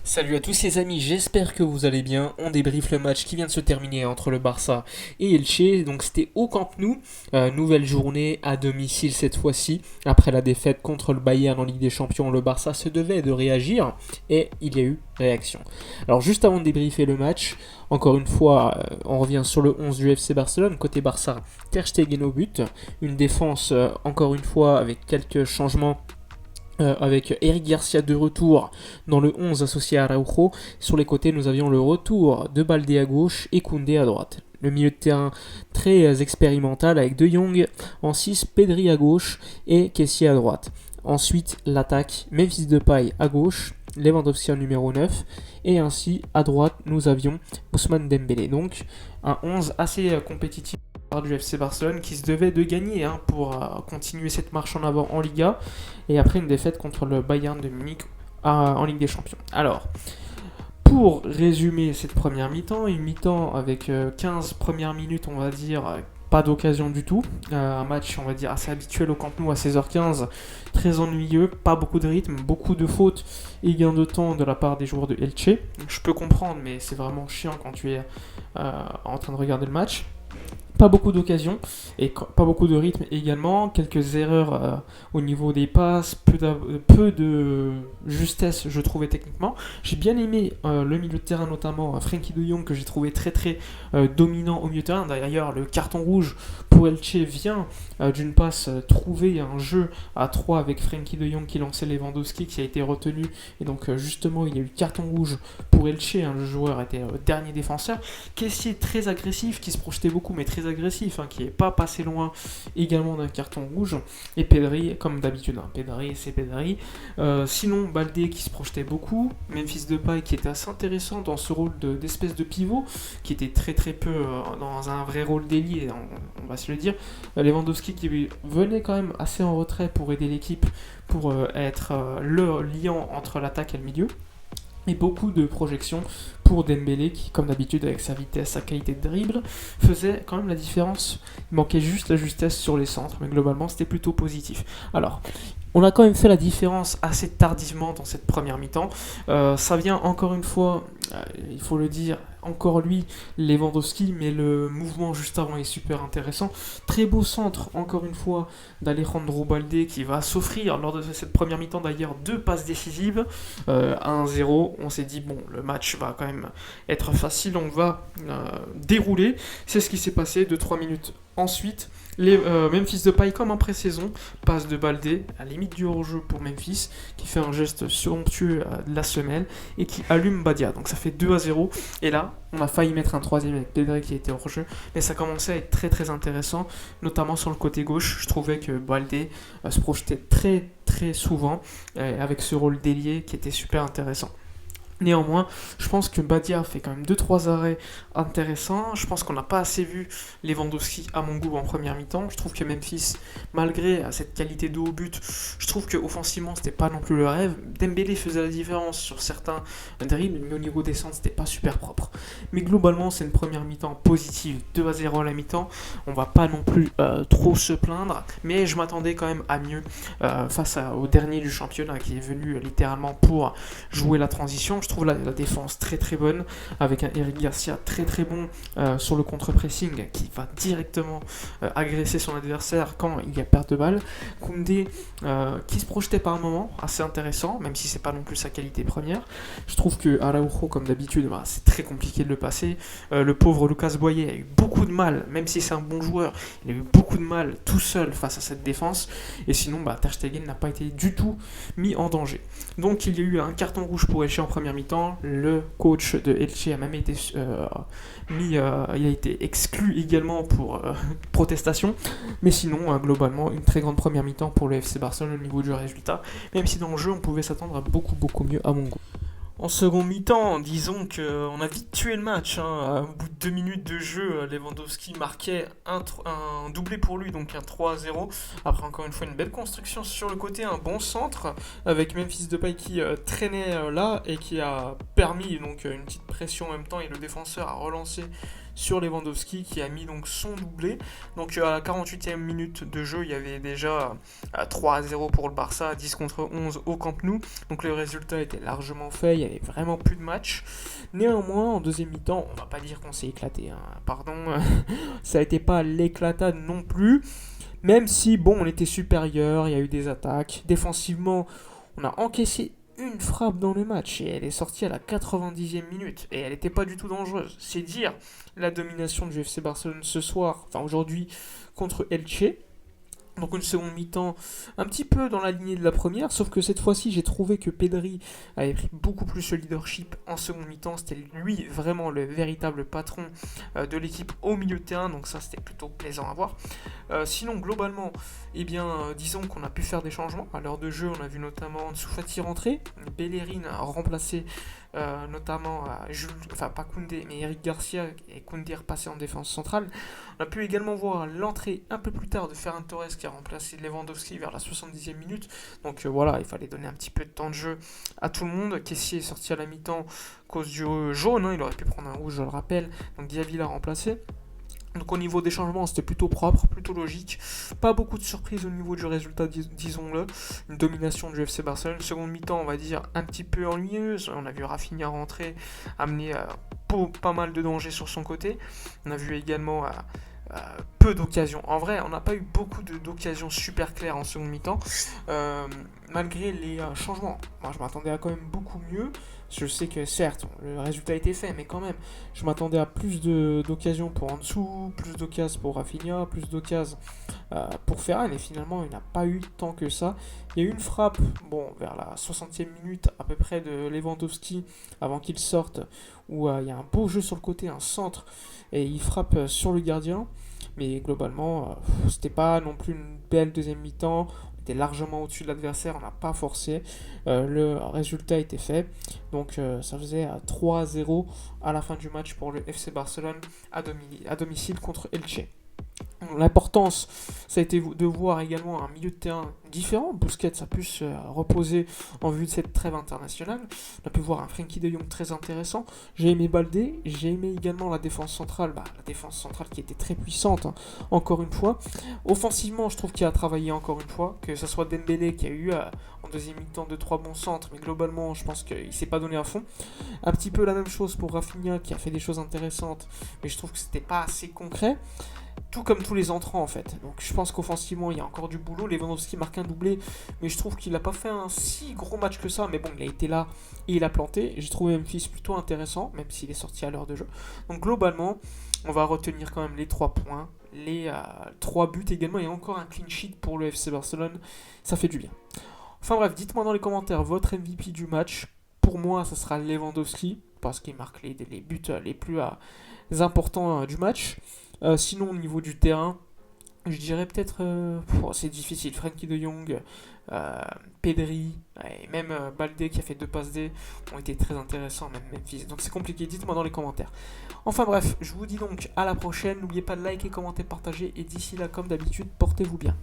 Salut à tous les amis, j'espère que vous allez bien. On débriefe le match qui vient de se terminer entre le Barça et Elche. Donc c'était au Camp Nou, nouvelle journée à domicile cette fois-ci. Après la défaite contre le Bayern en Ligue des Champions, le Barça se devait de réagir et il y a eu réaction. Alors juste avant de débriefer le match, encore une fois, on revient sur le 11 du FC Barcelone. Côté Barça, Ter Stegen au but. Une défense, encore une fois, avec quelques changements avec Eric Garcia de retour dans le 11 associé à Araujo. Sur les côtés, nous avions le retour de Baldé à gauche et Koundé à droite. Le milieu de terrain très expérimental avec De Jong en 6, Pedri à gauche et Kessie à droite. Ensuite, l'attaque, Memphis Depay à gauche, Lewandowski en numéro 9, et ainsi à droite, nous avions Ousmane Dembélé. Donc, un 11 assez compétitif du FC Barcelone qui se devait de gagner pour continuer cette marche en avant en Liga et après une défaite contre le Bayern de Munich en Ligue des Champions. Alors, pour résumer cette première mi-temps, une mi-temps avec 15 premières minutes, on va dire, pas d'occasion du tout. Un match, on va dire, assez habituel au Camp Nou à 16h15, très ennuyeux, pas beaucoup de rythme, beaucoup de fautes et gains de temps de la part des joueurs de Elche. Je peux comprendre, mais c'est vraiment chiant quand tu es en train de regarder le match. Pas beaucoup d'occasions et pas beaucoup de rythme également, quelques erreurs au niveau des passes, peu de justesse je trouvais techniquement. J'ai bien aimé le milieu de terrain notamment Frenkie de Jong que j'ai trouvé très très dominant au milieu de terrain. D'ailleurs le carton rouge pour Elche vient d'une passe trouvée, un jeu à 3 avec Frenkie de Jong qui lançait Lewandowski qui a été retenu et donc justement il y a eu carton rouge pour Elche, le joueur était dernier défenseur. Caissier très agressif qui se projetait beaucoup mais très agressif, qui n'est pas passé loin également d'un carton rouge, et Pedri comme d'habitude, Pedri c'est Pedri. Sinon Baldé qui se projetait beaucoup, Memphis Depay qui était assez intéressant dans ce rôle d'espèce de pivot, qui était très très peu dans un vrai rôle d'ailier, on va se le dire. Lewandowski qui venait quand même assez en retrait pour aider l'équipe, pour être le liant entre l'attaque et le milieu. Et beaucoup de projections pour Dembélé qui, comme d'habitude, avec sa vitesse, sa qualité de dribble, faisait quand même la différence. Il manquait juste la justesse sur les centres, mais globalement, c'était plutôt positif. Alors, on a quand même fait la différence assez tardivement dans cette première mi-temps. Ça vient encore une fois, il faut le dire, encore lui, Lewandowski, mais le mouvement juste avant est super intéressant. Très beau centre, encore une fois, d'Alejandro Baldé qui va s'offrir lors de cette première mi-temps d'ailleurs 2 passes décisives. 1-0, on s'est dit bon, le match va quand même être facile, on va dérouler. C'est ce qui s'est passé 2-3 minutes ensuite. Memphis Depay comme en pré-saison, passe de Baldé à la limite du hors-jeu pour Memphis qui fait un geste somptueux de la semelle et qui allume Badia. Donc ça fait 2-0 et là on a failli mettre un troisième avec Pedri qui était hors-jeu, mais ça commençait à être très très intéressant, notamment sur le côté gauche. Je trouvais que Baldé se projetait très très souvent avec ce rôle d'ailier qui était super intéressant. Néanmoins, je pense que Badia fait quand même 2-3 arrêts intéressants. Je pense qu'on n'a pas assez vu Lewandowski à mon goût en première mi-temps. Je trouve que Memphis, malgré cette qualité de haut but, je trouve qu'offensivement c'était pas non plus le rêve. Dembélé faisait la différence sur certains dribbles, mais au niveau des centres c'était pas super propre. Mais globalement c'est une première mi-temps positive, 2-0 à la mi-temps. On va pas non plus trop se plaindre, mais je m'attendais quand même à mieux face au dernier du championnat qui est venu littéralement pour jouer la transition. Je trouve la défense très très bonne, avec un Eric Garcia très très bon sur le contre-pressing qui va directement agresser son adversaire quand il y a perte de balle. Koundé qui se projetait par un moment, assez intéressant, même si c'est pas non plus sa qualité première. Je trouve que Araujo, comme d'habitude, c'est très compliqué de le passer. Le pauvre Lucas Boyer a eu beaucoup de mal, même si c'est un bon joueur, il a eu beaucoup de mal tout seul face à cette défense. Et sinon, Ter Stegen n'a pas été du tout mis en danger. Donc il y a eu un carton rouge pour Elche en première mi-temps. Le coach de Elche a même été il a été exclu également pour protestation. Mais sinon, globalement, une très grande première mi-temps pour le FC Barcelone au niveau du résultat. Même si dans le jeu, on pouvait s'attendre à beaucoup beaucoup mieux à mon goût. En second mi-temps, disons qu'on a vite tué le match. Au bout de 2 minutes de jeu, Lewandowski marquait un doublé pour lui, donc un 3-0. Après, encore une fois, une belle construction sur le côté, un bon centre, avec Memphis Depay qui traînait là et qui a permis donc une petite pression en même temps et le défenseur a relancé sur Lewandowski qui a mis donc son doublé. Donc à la 48e minute de jeu, il y avait déjà 3-0 pour le Barça, 10 contre 11 au Camp Nou. Donc le résultat était largement fait, il n'y avait vraiment plus de match. Néanmoins, en deuxième mi-temps, on va pas dire qu'on s'est éclaté, hein, pardon, ça n'était pas l'éclatade non plus. Même si, bon, on était supérieur, il y a eu des attaques. Défensivement, on a encaissé une frappe dans le match et elle est sortie à la 90e minute et elle n'était pas du tout dangereuse. C'est dire la domination du FC Barcelone ce soir, enfin aujourd'hui, contre Elche. Donc une seconde mi-temps un petit peu dans la lignée de la première, sauf que cette fois-ci j'ai trouvé que Pedri avait pris beaucoup plus le leadership en seconde mi-temps, c'était lui vraiment le véritable patron de l'équipe au milieu de terrain, donc ça c'était plutôt plaisant à voir. Sinon globalement, disons qu'on a pu faire des changements. À l'heure de jeu, on a vu notamment Ansu Fati rentrer, Bellerin a remplacé notamment pas Koundé, mais Eric Garcia et Koundé repassé en défense centrale. On a pu également voir l'entrée un peu plus tard de Ferran Torres qui a remplacé Lewandowski vers la 70e minute. Donc voilà, il fallait donner un petit peu de temps de jeu à tout le monde. Kessié est sorti à la mi-temps à cause du jaune, hein, il aurait pu prendre un rouge, je le rappelle. Donc Diaby l'a remplacé. Donc au niveau des changements, c'était plutôt propre, plutôt logique. Pas beaucoup de surprises au niveau du résultat, disons-le. Une domination du FC Barcelone. Seconde mi-temps, on va dire, un petit peu ennuyeuse. On a vu Rafinha rentrer, amener pas mal de dangers sur son côté. On a vu également peu d'occasions. En vrai, on n'a pas eu beaucoup d'occasions super claires en seconde mi-temps. Malgré les changements. Moi, je m'attendais à quand même beaucoup mieux. Je sais que certes, le résultat était fait, mais quand même, je m'attendais à plus d'occasions pour Ansu, plus d'occasions pour Rafinha, plus d'occasions pour Ferran, et finalement, il n'a pas eu tant que ça. Il y a eu une frappe, vers la 60e minute à peu près de Lewandowski, avant qu'il sorte, où il y a un beau jeu sur le côté, un centre, et il frappe sur le gardien. Mais globalement, c'était pas non plus une belle deuxième mi-temps. On était largement au-dessus de l'adversaire, on n'a pas forcé. Le résultat était fait. Donc ça faisait 3-0 à la fin du match pour le FC Barcelone à domicile contre Elche. L'importance, ça a été de voir également un milieu de terrain différent. Busquets a pu se reposer en vue de cette trêve internationale. On a pu voir un Frenkie de Jong très intéressant. J'ai aimé Baldé, j'ai aimé également la défense centrale. La défense centrale qui était très puissante, hein, encore une fois. Offensivement, je trouve qu'il a travaillé encore une fois. Que ce soit Dembélé qui a eu en deuxième mi-temps 2-3 bons centres, mais globalement, je pense qu'il ne s'est pas donné à fond. Un petit peu la même chose pour Rafinha qui a fait des choses intéressantes, mais je trouve que c'était pas assez concret. Tout comme tous les entrants en fait. Donc je pense qu'offensivement il y a encore du boulot. Lewandowski marque un doublé, mais je trouve qu'il n'a pas fait un si gros match que ça. Mais bon, il a été là et il a planté. J'ai trouvé Memphis plutôt intéressant, même s'il est sorti à l'heure de jeu. Donc globalement, on va retenir quand même les 3 points, les 3 buts également, et encore un clean sheet pour le FC Barcelone. Ça fait du bien. Enfin bref, dites-moi dans les commentaires votre MVP du match. Pour moi, ça sera Lewandowski, parce qu'il marque les buts les plus importants du match. Sinon, au niveau du terrain, je dirais peut-être. C'est difficile. Frenkie de Jong, Pedri, et même Baldé qui a fait 2 passes D ont été très intéressants, même Memphis. Donc c'est compliqué, dites-moi dans les commentaires. Enfin bref, je vous dis donc à la prochaine. N'oubliez pas de liker, commenter, partager. Et d'ici là, comme d'habitude, portez-vous bien.